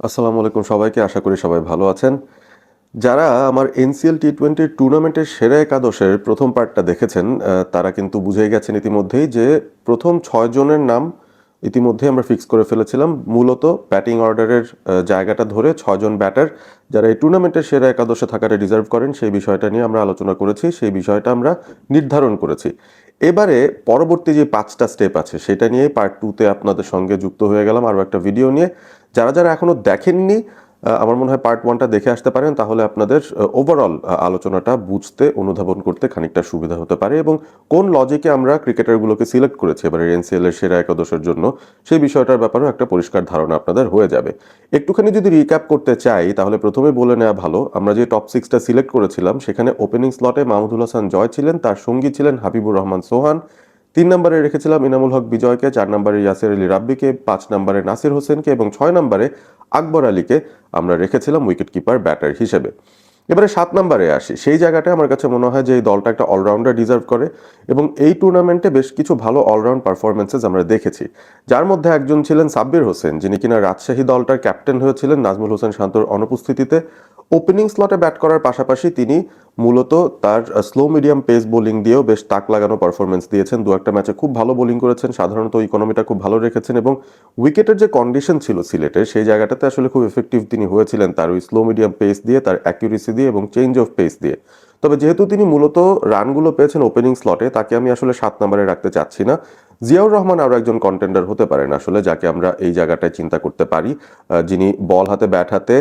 আসসালামু আলাইকুম সবাইকে, আশা করি সবাই ভালো আছেন। যারা আমার এনসিএল টি-20 টুর্নামেন্টের সেরা একাদশের প্রথম পার্টটা দেখেছেন, তারা কিন্তু বুঝেই গেছেন ইতিমধ্যেই যে প্রথম ৬ জনের নাম ইতিমধ্যেই আমরা ফিক্স করে ফেলেছিলাম। মূলত ব্যাটিং অর্ডারের জায়গাটা ধরে ৬ জন ব্যাটার যারা এই টুর্নামেন্টের সেরা একাদশে থাকাটা ডিজার্ভ করেন সেই বিষয়টা নিয়ে আমরা আলোচনা করেছি, সেই বিষয়টা আমরা নির্ধারণ করেছি। এবারে পরবর্তী যে ৫টা স্টেপ আছে সেটা নিয়েই পার্ট 2-তে আপনাদের সঙ্গে যুক্ত হয়ে গেলাম আরও একটা ভিডিও নিয়ে। যারা যারা এখনো দেখেননি, আমার মনে হয় পার্ট 1টা দেখে আসতে পারেন, তাহলে আপনাদের ওভারঅল আলোচনাটা বুঝতে অনুধাবন করতে খানিকটা সুবিধা হতে পারে এবং কোন লজিকে আমরা ক্রিকেটারগুলোকে সিলেক্ট করেছি এবারে এনসিএল এর সেরা একাদশের জন্য সেই বিষয়টার ব্যাপারেও একটা পরিষ্কার ধারণা আপনাদের হয়ে যাবে। একটুখানি যদি রিক্যাপ করতে চাই তাহলে প্রথমে বলে নেওয়া ভালো, আমরা যে টপ 6টা সিলেক্ট করেছিলাম সেখানে ওপেনিং স্লটে মাহমুদুল হাসান জয় ছিলেন, তার সঙ্গী ছিলেন হাবিবুর রহমান সোহান। ৩ নম্বরে রেখেছিলাম ইনামুল হক বিজয়কে, ৪ নম্বরে ইয়াসির আলী রাব্বিকে, ৫ নম্বরে নাসির হোসেনকে এবং ৬ নম্বরে আকবর আলীকে আমরা রেখেছিলাম উইকেট কিপার ব্যাটার হিসেবে। এবারে ৭ নম্বরে আসি, সেই জায়গাটায় আমার কাছে মনে হয় যে এই দলটা একটা অলরাউন্ডার ডিজার্ভ করে এবং এই টুর্নামেন্টে বেশ কিছু ভালো অলরাউন্ড পারফরমেন্সেস আমরা দেখেছি, যার মধ্যে একজন ছিলেন সাব্বির হোসেন, যিনি কিনা রাজশাহী দলটার ক্যাপ্টেন হয়েছিলেন নাজমুল হোসেন শান্তর অনুপস্থিতিতে। ওপেনিং স্লটে ব্যাট করার পাশাপাশি তিনি মূলত তার স্লো মিডিয়াম পেস বোলিং দিয়েও বেশ তাক লাগানো পারফরমেন্স দিয়েছেন। দু একটা ম্যাচে খুব ভালো বোলিং করেছেন, সাধারণত ইকোনমিটা খুব ভালো রেখেছেন এবং উইকেটের যে কন্ডিশন ছিল সিলেটের সেই জায়গাটাতে আসলে খুব এফেক্টিভ তিনি হয়েছিলেন তার ওই স্লো মিডিয়াম পেস দিয়ে, তার অ্যাকিউরেসি দিয়ে এবং চেঞ্জ অফ পেস দিয়ে। তবে যেহেতু তিনি মূলত রানগুলো পেয়েছেন ওপেনিং স্লটে, তাকে আমি আসলে ৭ নম্বরে রাখতে চাচ্ছি না। জিয়াউর রহমান আরও একজন কন্টেন্ডার হতে পারেন আসলে, যাকে আমরা এই জায়গাটায় চিন্তা করতে পারি, যিনি বল হাতে ব্যাট হাতে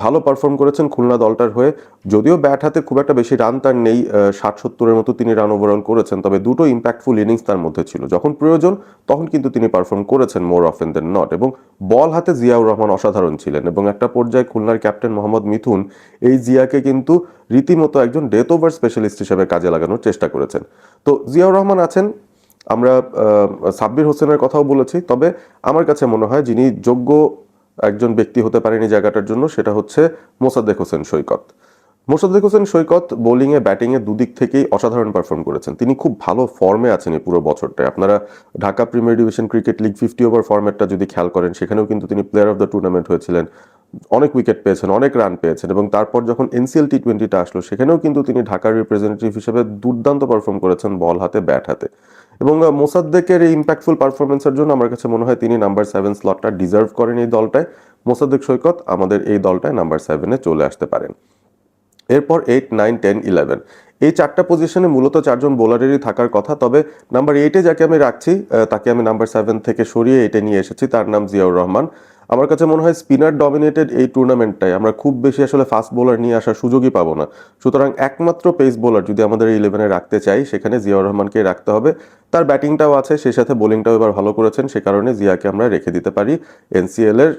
ভালো পারফর্ম করেছেন খুলনা দলটার হয়ে। যদিও ব্যাট হাতে খুব একটা বেশি রান তার নেই, ৬০-৭০-এর মতো তিনি রান ওভারঅল করেছেন, তবে দুটো ইম্প্যাক্টফুল ইনিংস তার মধ্যে ছিল, যখন প্রয়োজন তখন কিন্তু তিনি পারফর্ম করেছেন মোর অফেন দেন নট। এবং বল হাতে জিয়াউর রহমান অসাধারণ ছিলেন এবং একটা পর্যায়ে খুলনার ক্যাপ্টেন মোহাম্মদ মিথুন এই জিয়াকে কিন্তু রীতিমতো একজন ডেথ ওভার স্পেশালিস্ট হিসেবে কাজে লাগানোর চেষ্টা করেছেন। তো জিয়াউর রহমান আছেন, আমরা সাব্বির হোসেনের কথাও বলেছি, তবে আমার কাছে মনে হয় যিনি যোগ্য একজন ব্যক্তি হতে পারেন এই জায়গাটার জন্য সেটা হচ্ছে মোসাদ্দেক হোসেন সৈকত। মোসাদ্দেক হোসেন সৈকত বোলিংয়ে ব্যাটিংয়ে দুদিক থেকেই অসাধারণ পারফর্ম করেছেন, তিনি খুব ভালো ফর্মে আছেন এই পুরো বছরটায়। আপনারা Dhaka premier division cricket league 50 over ফরম্যাটটা যদি খেয়াল করেন সেখানেও কিন্তু তিনি প্লেয়ার অফ দ্য টুর্নামেন্ট হয়েছিলেন, অনেক উইকেট পেয়েছেন, অনেক রান পেয়েছেন এবং তারপর যখন এনসিএল টি-20টা আসলো সেখানেও কিন্তু তিনি ঢাকার রিপ্রেজেন্টেটিভ হিসেবে দুর্দান্ত পারফর্ম করেছেন বল হাতে ব্যাট হাতে। এবং মোসাদ্দেকের এই ইম্প্যাক্টফুল পারফরমেন্সের জন্য আমার কাছে মনে হয় তিনি নাম্বার 7 স্লটটা ডিজার্ভ করেন এই দলটায়। মোসাদ্দেক সৈকত আমাদের এই দলটায় নাম্বার 7-এ চলে আসতে পারেন। এরপর 8, 9, 10, 11 এই 4টা পজিশনে মূলত 4জন বোলারেরই থাকার কথা, তবে নাম্বার 8-এ যাকে আমি রাখছি তাকে আমি নাম্বার 7 থেকে সরিয়ে 8-এ নিয়ে এসেছি, তার নাম জিয়াউর রহমান। আমার কাছে মনে হয় স্পিনার ডমিনেটেড এই টুর্নামেন্টটায় আমরা খুব বেশি আসলে ফাস্ট বোলার নিয়ে আসার সুযোগই পাবো না, সুতরাং একমাত্র পেস বোলার যদি আমাদের এই 11-এ রাখতে চাই সেখানে জিয়াউর রহমানকে রাখতে হবে। তার ব্যাটিংটাও আছে, সেই সাথে বোলিংটাও এবার ভালো করেছেন, সে কারণে জিয়াকে আমরা রেখে দিতে পারি এনসিএল এর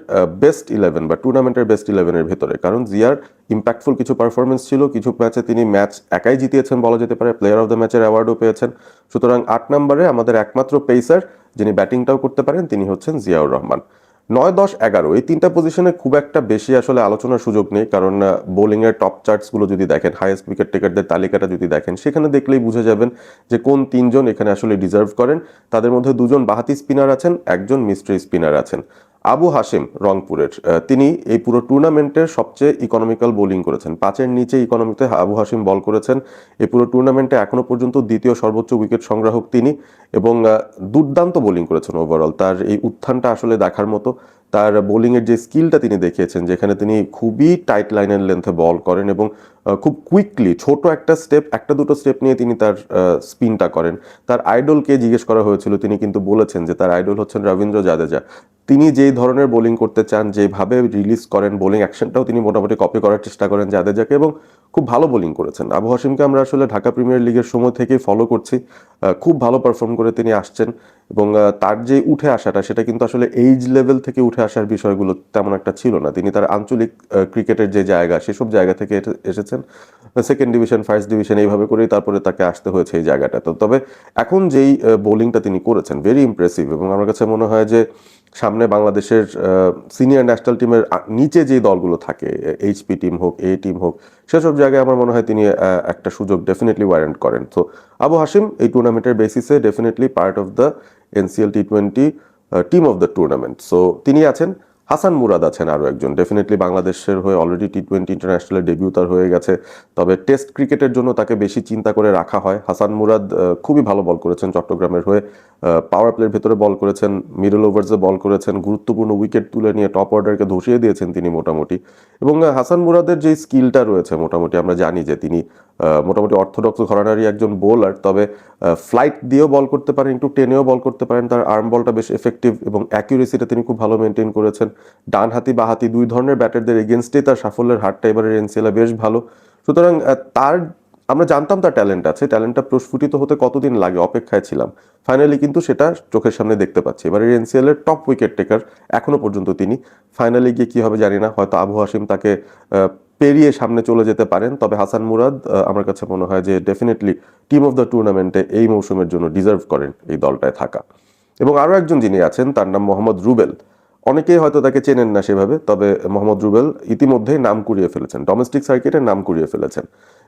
বেস্ট 11 বা টুর্নামেন্টের বেস্ট 11-এর ভেতরে, কারণ জিয়ার ইম্প্যাক্টফুল কিছু পারফরমেন্স ছিল, কিছু ম্যাচে তিনি ম্যাচ একাই জিতিয়েছেন বলা যেতে পারে, প্লেয়ার অফ দ্য ম্যাচের অ্যাওয়ার্ডও পেয়েছেন। সুতরাং 8 নম্বরে আমাদের একমাত্র পেসার যিনি ব্যাটিংটাও করতে পারেন তিনি হচ্ছেন জিয়াউর রহমান। 9, 10, 11 এই 3টা পজিশনে খুব একটা বেশি আসলে আলোচনার সুযোগ নেই, কারণ বোলিংয়ের টপ চার্টসগুলো যদি দেখেন, হাইয়েস্ট উইকেট টেকারদের তালিকাটা যদি দেখেন সেখানে দেখলেই বুঝে যাবেন যে কোন 3জন এখানে আসলে ডিজার্ভ করেন। তাদের মধ্যে 2জন বাহাতি স্পিনার আছেন, একজন মিস্ট্রি স্পিনার আছেন। আবু হাশিম রংপুরের, তিনি এই পুরো টুর্নামেন্টের সবচেয়ে ইকোনমিক্যাল বোলিং করেছেন, 5-এর নিচে ইকোনমিতে আবু হাশিম বল করেছেন। এই পুরো টুর্নামেন্টে এখনো পর্যন্ত দ্বিতীয় সর্বোচ্চ উইকেট সংগ্রাহক তিনি এবং দুর্দান্ত বোলিং করেছেন ওভারঅল। তার এই উত্থানটা আসলে দেখার মতো, তার বোলিংয়ের যে স্কিলটা তিনি দেখিয়েছেন, যেখানে তিনি খুবই টাইট লাইনের লেন্থে বল করেন এবং খুব কুইকলি ছোট একটা স্টেপ, একটা দুটো স্টেপ নিয়ে তিনি তার স্পিনটা করেন। তার আইডলকে জিজ্ঞেস করা হয়েছিল, তিনি কিন্তু বলেছেন যে তার আইডল হচ্ছেন রবীন্দ্র জাদেজা। তিনি যেই ধরনের বোলিং করতে চান, যেভাবে রিলিজ করেন বোলিং অ্যাকশনটাও তিনি মোটামুটি কপি করার চেষ্টা করেন জাদেজাকে এবং খুব ভালো বোলিং করেছেন। আবু হাশিমকে আমরা আসলে ঢাকা প্রিমিয়ার লিগের সময় থেকেই ফলো করছি, খুব ভালো পারফর্ম করে তিনি আসছেন এবং তার যে উঠে আসাটা সেটা কিন্তু আসলে এইজ লেভেল থেকে উঠে আসার বিষয়গুলো তেমন একটা ছিল না, তিনি তার আঞ্চলিক ক্রিকেটের যে জায়গা সেসব জায়গা থেকে এসেছেন, সেকেন্ড ডিভিশন ফার্স্ট ডিভিশন এইভাবে করেই তারপরে তাকে আসতে হয়েছে এই জায়গাটা। তো তবে এখন যেই বোলিংটা তিনি করেছেন ভেরি ইমপ্রেসিভ এবং আমার কাছে মনে হয় যে সামনে বাংলাদেশের সিনিয়র ন্যাশনাল টিমের নিচে যে দলগুলো থাকে, এইচপি টিম হোক, এ টিম হোক, সেসব জায়গায় আমার মনে হয় তিনি একটা সুযোগ ডেফিনেটলি ওয়ারেন্ট করেন। তো আবু হাশিম এই টুর্নামেন্টের বেসিসে definitely part of the NCL টি-20 team of the tournament, so তিনি আছেন। হাসান মুরাদ আছেন আরও একজন, ডেফিনেটলি বাংলাদেশের হয়ে অলরেডি টি-20 ইন্টারন্যাশনালে ডেবিউ তার হয়ে গেছে, তবে টেস্ট ক্রিকেটের জন্য তাকে বেশি চিন্তা করে রাখা হয়। হাসান মুরাদ খুবই ভালো বল করেছেন চট্টগ্রামের হয়ে, পাওয়ার প্লের ভেতরে বল করেছেন, মিডল ওভার্সে বল করেছেন, গুরুত্বপূর্ণ উইকেট তুলে নিয়ে টপ অর্ডারকে ধসিয়ে দিয়েছেন তিনি মোটামুটি। এবং হাসান মুরাদের যে স্কিলটা রয়েছে মোটামুটি আমরা জানি যে তিনি মোটামুটি অর্থোডক্স ঘরানারই একজন বোলার, তবে ফ্লাইট দিয়েও বল করতে পারেন, একটু টেনেও বল করতে পারেন, তার আর্ম বলটা বেশ এফেক্টিভ এবং অ্যাকিউরেসিটা তিনি খুব ভালো মেনটেন করেছেন। ডান হাতি বা হাতি দুই ধরনের ব্যাটারদের এগেনস্টে তার সাফল্যের হারটা এবারের এনসিএলে বেশ ভালো। সুতরাং তার আমরা জানতাম তার ট্যালেন্ট আছে, ট্যালেন্টটা প্রস্ফুটিত হতে কতদিন লাগে অপেক্ষায় ছিলাম, ফাইনালি কিন্তু সেটা চোখের সামনে দেখতে পাচ্ছি। এবারের এনসিএল এর টপ উইকেট টেকার এখনো পর্যন্ত তিনি। ফাইনালি গিয়ে কি হবে জানি না, হয়তো আবু হাশিম তাকে পেরিয়ে সামনে চলে যেতে পারেন, তবে হাসান মুরাদ আমার কাছে মনে হয় যে ডেফিনেটলি টিম অফ দ্য টুর্নামেন্টে এই মৌসুমের জন্য ডিজার্ভ করেন এই দলটায় থাকা। এবং আরও একজন যিনি আছেন তার নাম মোহাম্মদ রুবেল। অনেকেই হয়তো তাকে চেনেন না সেভাবে, তবে মোহাম্মদ রুবেল ইতিমধ্যেই নাম কুড়িয়ে ফেলেছেন, ডোমেস্টিক সার্কিটে নাম কুড়িয়ে ফেলেছেন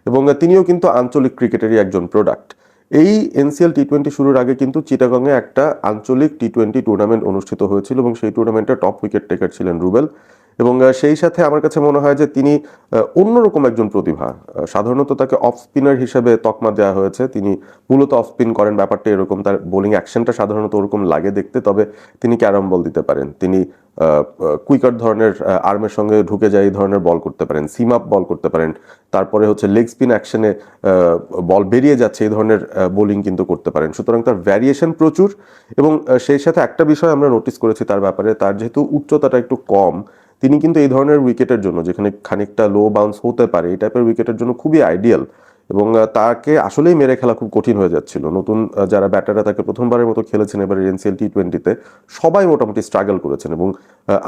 এবং তিনিও কিন্তু আঞ্চলিক ক্রিকেটেরই একজন প্রোডাক্ট। এই এনসিএল টি-20 শুরুর আগে কিন্তু চিটাগংয়ে একটা আঞ্চলিক টি-20 টুর্নামেন্ট অনুষ্ঠিত হয়েছিল এবং সেই টুর্নামেন্টে টপ উইকেট টেকার ছিলেন রুবেল। এবং সেই সাথে আমার কাছে মনে হয় যে তিনি অন্যরকম একজন প্রতিভা। সাধারণত তাকে অফ স্পিনার হিসেবে তকমা দেওয়া হয়েছে, তিনি মূলত অফ স্পিন করেন, ব্যাপারটা এরকম, তার বোলিং অ্যাকশনটা সাধারণত ওরকম লাগে দেখতে, তবে তিনি ক্যারাম বল দিতে পারেন, তিনি কুইকার ধরনের আর্মের সঙ্গে ঢুকে যায় এই ধরনের বল করতে পারেন, সিম আপ বল করতে পারেন, তারপরে হচ্ছে লেগ স্পিন অ্যাকশনে বল বেরিয়ে যাচ্ছে এই ধরনের বোলিং কিন্তু করতে পারেন। সুতরাং তার ভ্যারিয়েশন প্রচুর এবং সেই সাথে একটা বিষয় আমরা নোটিস করেছি তার ব্যাপারে, তার যেহেতু উচ্চতাটা একটু কম, তিনি কিন্তু এই ধরনের উইকেটের জন্য যেখানে খানিকটা লো বাউন্স হতে পারে এই টাইপের উইকেটের জন্য খুবই আইডিয়াল। এবং তাকে আসলেই মেরে খেলা খুব কঠিন হয়ে যাচ্ছিল। নতুন যারা ব্যাটাররা তাকে প্রথমবারের মতো খেলেছেন এবার এনসিএল টি-20-তে, সবাই মোটামুটি স্ট্রাগল করেছেন। এবং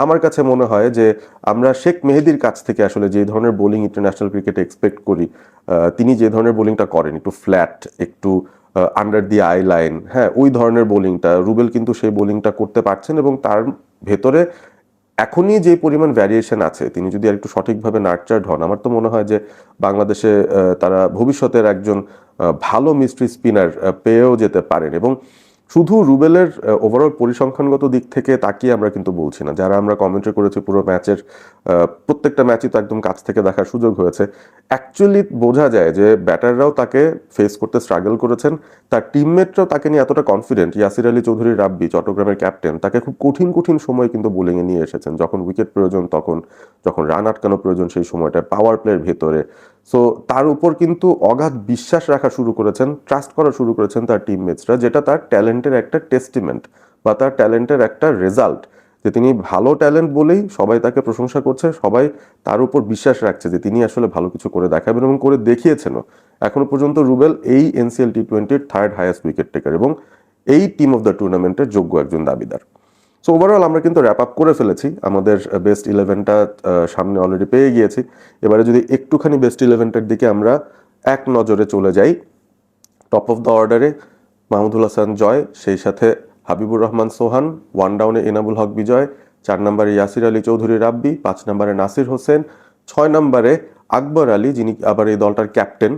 আমার কাছে মনে হয় যে আমরা শেখ মেহেদির কাছ থেকে আসলে যে ধরনের বোলিং ইন্টারন্যাশনাল ক্রিকেটে এক্সপেক্ট করি, তিনি যে ধরনের বোলিংটা করেন, একটু ফ্ল্যাট, একটু আন্ডার দি আই লাইন, হ্যাঁ ওই ধরনের বোলিংটা রুবেল কিন্তু সেই বোলিংটা করতে পারছেন এবং তার ভেতরে এখনই যে পরিমাণ ভ্যারিয়েশন আছে, তিনি যদি আরেকটু সঠিকভাবে নার্চার্ড হন, আমার তো মনে হয় যে বাংলাদেশে তারা ভবিষ্যতের একজন ভালো মিস্ট্রি স্পিনার পেয়েও যেতে পারেন। এবং শুধু রুবেলের ওভারঅল পরিসংখ্যানগত দিক থেকে তাকিয়ে আমরা কিন্তু বলছি না, যারা আমরা কমেন্ট্রি করেছি পুরো ম্যাচের প্রত্যেকটা ম্যাচই তো একদম কাছ থেকে দেখার সুযোগ হয়েছে, অ্যাকচুয়ালি বোঝা যায় যে ব্যাটাররাও তাকে ফেস করতে স্ট্রাগল করেছেন, তার টিমমেটরাও তাকে নিয়ে এতটা কনফিডেন্ট। ইয়াসির আলী চৌধুরী রাব্বি, চট্টগ্রামের ক্যাপ্টেন, তাকে খুব কঠিন কঠিন সময় কিন্তু বোলিংয়ে নিয়ে এসেছেন, যখন উইকেট প্রয়োজন তখন, যখন রান আটকানো প্রয়োজন সেই সময়টা, পাওয়ার প্লের ভেতরে। সো তার উপর কিন্তু অগাধ বিশ্বাস রাখা শুরু করেছেন, ট্রাস্ট করা শুরু করেছেন তার টিমমেটসরা, যেটা তার ট্যালেন্টের একটা টেস্টিমেন্ট বা তার ট্যালেন্টের একটা রেজাল্ট, যে তিনি ভালো ট্যালেন্ট বলেই সবাই তাকে প্রশংসা করছে, সবাই তার উপর বিশ্বাস রাখছে যে তিনি আসলে ভালো কিছু করে দেখাবেন এবং করে দেখিয়েছেনও। এখনো পর্যন্ত রুবেল এই এনসিএল টি-20-র থার্ড হাইয়েস্ট উইকেট টেকার এবং এই টিম অফ দ্য টুর্নামেন্টের যোগ্য একজন দাবিদার। সো ওভারঅল আমরা কিন্তু র্যাপ আপ করে ফেলেছি, আমাদের বেস্ট ইলেভেনটা সামনে অলরেডি পেয়ে গিয়েছি। এবারে যদি একটুখানি বেস্ট ইলেভেনটার দিকে আমরা এক নজরে চলে যাই, টপ অফ দ্য অর্ডারে মাহমুদুল হাসান জয়, সেই সাথে হাবিবুর রহমান সোহান, ওয়ান ডাউনে এনামুল হক বিজয়, 4 নম্বরে ইয়াসির আলী চৌধুরী রাব্বি, 5 নম্বরে নাসির হোসেন, 6 নম্বরে আকবর আলী, যিনি আবার এই দলটার ক্যাপ্টেন,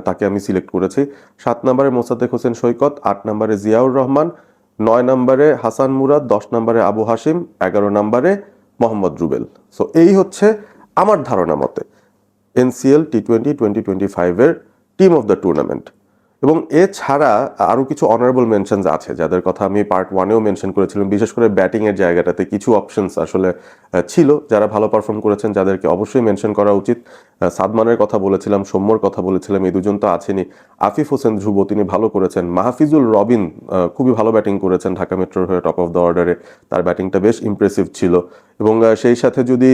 তাকে আমি সিলেক্ট করেছি, 7 নম্বরে মোসাদ্দেক হোসেন সৈকত, 8 নম্বরে জিয়াউর রহমান, 9 নম্বরে হাসান মুরাদ, 10 নম্বরে আবু হাশিম, 11 নম্বরে মোহাম্মদ রুবেল। সো এই হচ্ছে আমার ধারণা মতে এনসিএল টি-20 2025-এর টিম অফ দ্য টুর্নামেন্ট। এবং এছাড়া আরও কিছু অনারেবল মেনশনস আছে যাদের কথা আমি পার্ট 1-এও মেনশন করেছিলাম, বিশেষ করে ব্যাটিংয়ের জায়গাটাতে কিছু অপশনস আসলে ছিল যারা ভালো পারফর্ম করেছেন, যাদেরকে অবশ্যই মেনশন করা উচিত। সাদমানের কথা বলেছিলাম, সৌম্যর কথা বলেছিলাম, এই দুজন তো আছেনই। আফিফ হোসেন ধ্রুব, তিনি ভালো করেছেন। মাহফিজুল রবিন খুবই ভালো ব্যাটিং করেছেন ঢাকা মেট্রোর হয়ে টপ অফ দ্য অর্ডারে, তার ব্যাটিংটা বেশ ইমপ্রেসিভ ছিল। এবং সেই সাথে যদি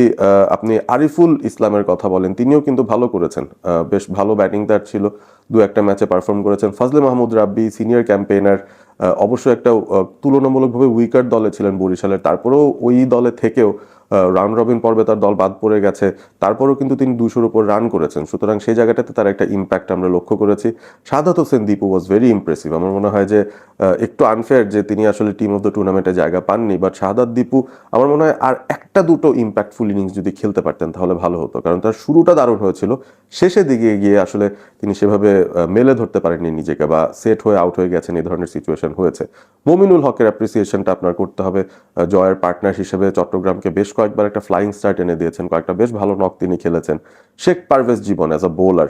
আপনি আরিফুল ইসলামের কথা বলেন, তিনিও কিন্তু ভালো করেছেন, বেশ ভালো ব্যাটিং তার ছিল, দু একটা ম্যাচে পারফর্ম করেছেন। ফজলে মাহমুদ রাব্বি সিনিয়র ক্যাম্পেইনার, অবশ্যই একটা তুলনামূলকভাবে উইকার দলে ছিলেন বরিশালের, তারপরেও ওই দলে থেকেও রাউন্ড রবিন পর্বে তার দল বাদ পড়ে গেছে, তারপরেও কিন্তু তিনি 200-র উপর রান করেছেন, সুতরাং সেই জায়গাটাতে তার একটা ইম্প্যাক্ট আমরা লক্ষ্য করেছি। Shahadat Hossain Dipu was very impressive. আমার মনে হয় যে একটু আনফেয়ার যে তিনি আসলে টিম অফ দ্য টুর্নামেন্টে জায়গা পাননি, বাট শাহাদাত দীপু আমার মনে হয় আর একটা দুটো ইম্প্যাক্টফুল ইনিংস যদি খেলতে পারতেন তাহলে ভালো হতো, কারণ তার শুরুটা দারুণ হয়েছিল, শেষের দিকে গিয়ে আসলে তিনি সেভাবে মেলে ধরতে পারেননি নিজেকে বা সেট হয়ে আউট হয়ে গেছেন, এই ধরনের সিচুয়েশন হয়েছে। মমিনুল হকের অ্যাপ্রিসিয়েশনটা আপনার করতে হবে, জয়ের পার্টনার হিসেবে চট্টগ্রামকে বেশ কয়েকবার একটা ফ্লাইং স্টার্ট এনে দিয়েছেন, কয়েকটা বেশ ভালো নক তিনি খেলেছেন। Sheikh Parvez Jibon as a bowler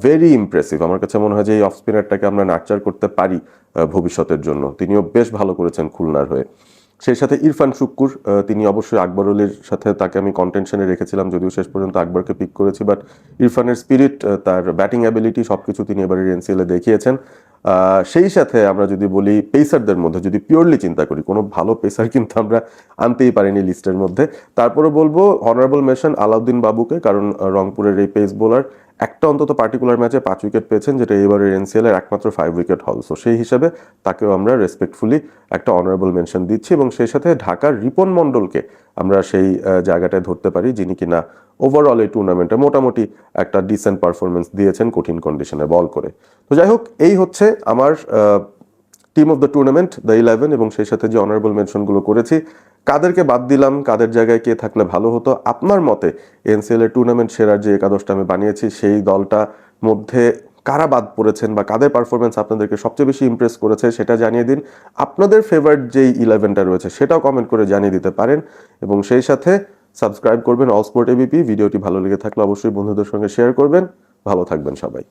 very impressive. আমার কাছে মনে হয় যে এই অফ স্পিনারটাকে আমরা নার্চার করতে পারি ভবিষ্যতের জন্য। তিনিও বেশ ভালো করেছেন খুলনার হয়ে। সেই সাথে ইরফান শুক্কুর, তিনি অবশ্যই আকবর আলীর সাথে তাকে আমি কন্টেনশনে রেখেছিলাম, যদিও শেষ পর্যন্ত আকবরকে পিক করেছি, বাট ইরফানের স্পিরিট, তার ব্যাটিং অ্যাবিলিটি সবকিছু তিনি এবারের এনসিএলে দেখিয়েছেন। সেই সাথে আমরা যদি বলি পেসারদের মধ্যে যদি পিওরলি চিন্তা করি, কোনো ভালো পেসার কিন্তু আমরা আনতেই পারিনি লিস্টের মধ্যে। তারপরে বলবো অনারেবল মেনশন আলাউদ্দিন বাবুকে, কারণ রংপুরের এই পেস বোলার একটা অন্তত পার্টিকুলার ম্যাচে 5 উইকেট পেয়েছেন, যেটা এবারের এনসিএল এর একমাত্র 5 উইকেট হল। সো সেই হিসাবে তাকেও আমরা রেসপেক্টফুলি একটা অনারেবল মেনশন দিচ্ছি, এবং সেই সাথে ঢাকার রিপন মণ্ডলকে আমরা সেই জায়গাটায় ধরতে পারি, যিনি কিনা ওভারঅল এই টুর্নামেন্টে মোটামুটি একটা ডিসেন্ট পারফরমেন্স দিয়েছেন কঠিন কন্ডিশনে বল করে। তো যাই হোক, এই হচ্ছে আমার team of the tournament, the 11, এবং সেই সাথে যে অনারেবল মেনশনগুলো করেছি। কাদেরকে বাদ দিলাম, কাদের জায়গায় কে থাকলে ভালো হতো, আপনার মতে এনসিএল এর টুর্নামেন্ট সেরার যে একাদশটা আমি বানিয়েছি সেই দলটা মধ্যে কারা বাদ পড়েছেন বা কাদের পারফরমেন্স আপনাদেরকে সবচেয়ে বেশি ইমপ্রেস করেছে সেটা জানিয়ে দিন। আপনাদের ফেভারিট যেই 11টা রয়েছে সেটাও কমেন্ট করে জানিয়ে দিতে পারেন, এবং সেই সাথে সাবস্ক্রাইব করবেন অল স্পোর্ট এবিপি। ভিডিওটি ভালো লেগে থাকলে অবশ্যই বন্ধুদের সঙ্গে শেয়ার করবেন। ভালো থাকবেন সবাই।